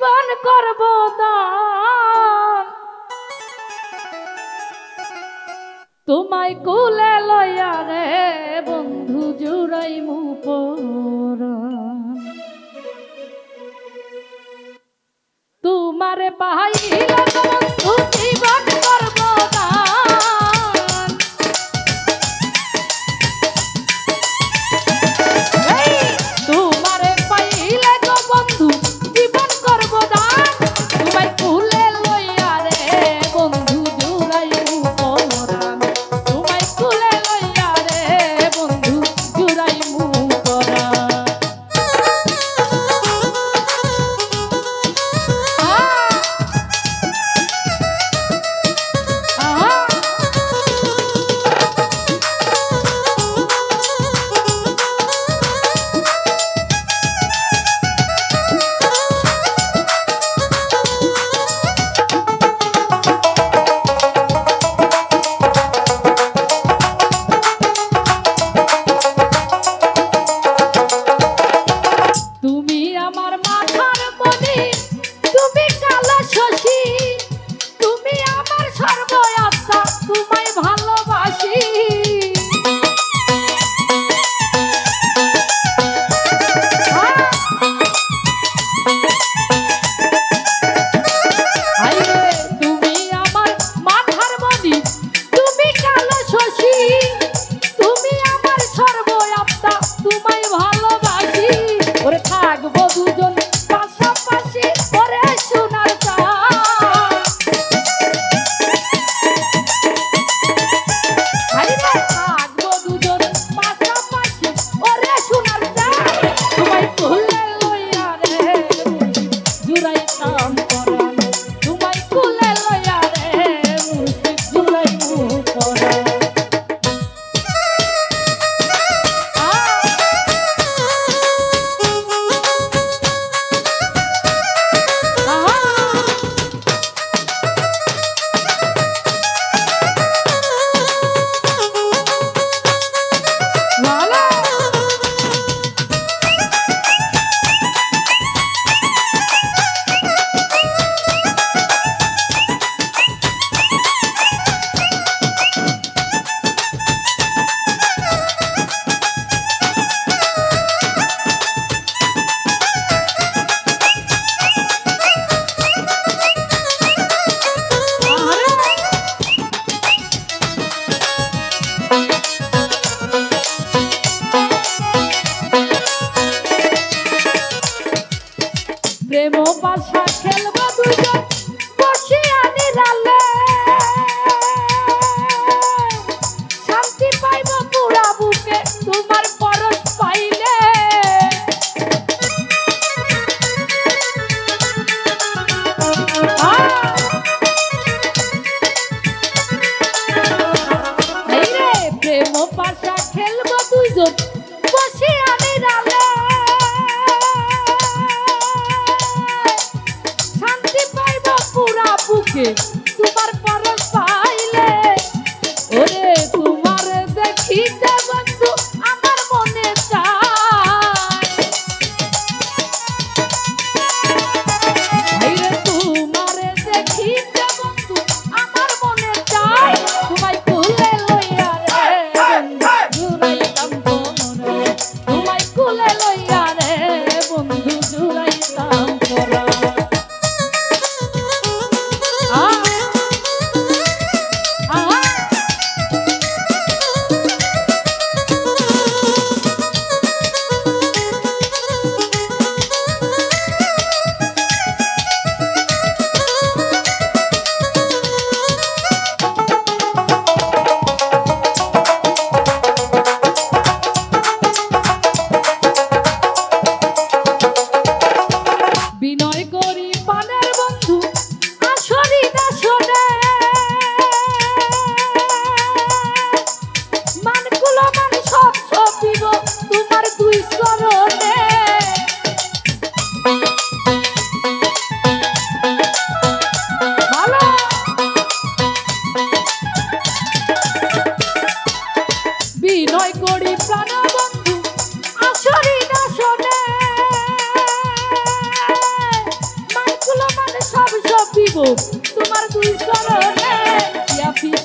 জীবন করব দান তোমায় কোলে লইয়া রে বন্ধু জুড়াইমু পরাণ তোমারে পাইলে বন্ধু জীবন করব দান তোমারে পাইলে গো বন্ধু জীবন করব দান তোমায় কোলে লইয়া রে বন্ধু জুড়াইমু পরাণ তোমায় কোলে লইয়া রে বন্ধু জুড়াইমু পরাণ প্রেম পাশা খেলব দুজন বসিয়া নিরালে শান্তি পাইব পুরা বুকে তোমার পরশ পাইলে প্রেম পাশা খেলব দুজন বসিয়া নিরালে তোমার পরশ পাইলে ওরে তোমার দেখিতে বন্ধু আমার মনে চায় তোমার দেখিতে বন্ধু আমার মনে চায় তোমায় কোলে লইয়া রে বন্ধু জুড়াইতাম পরাণ তোমায় কোলে লইয়া রে বন্ধু জুড়াইতাম পরাণ তোমার দুই চরণে ইয়া ফিস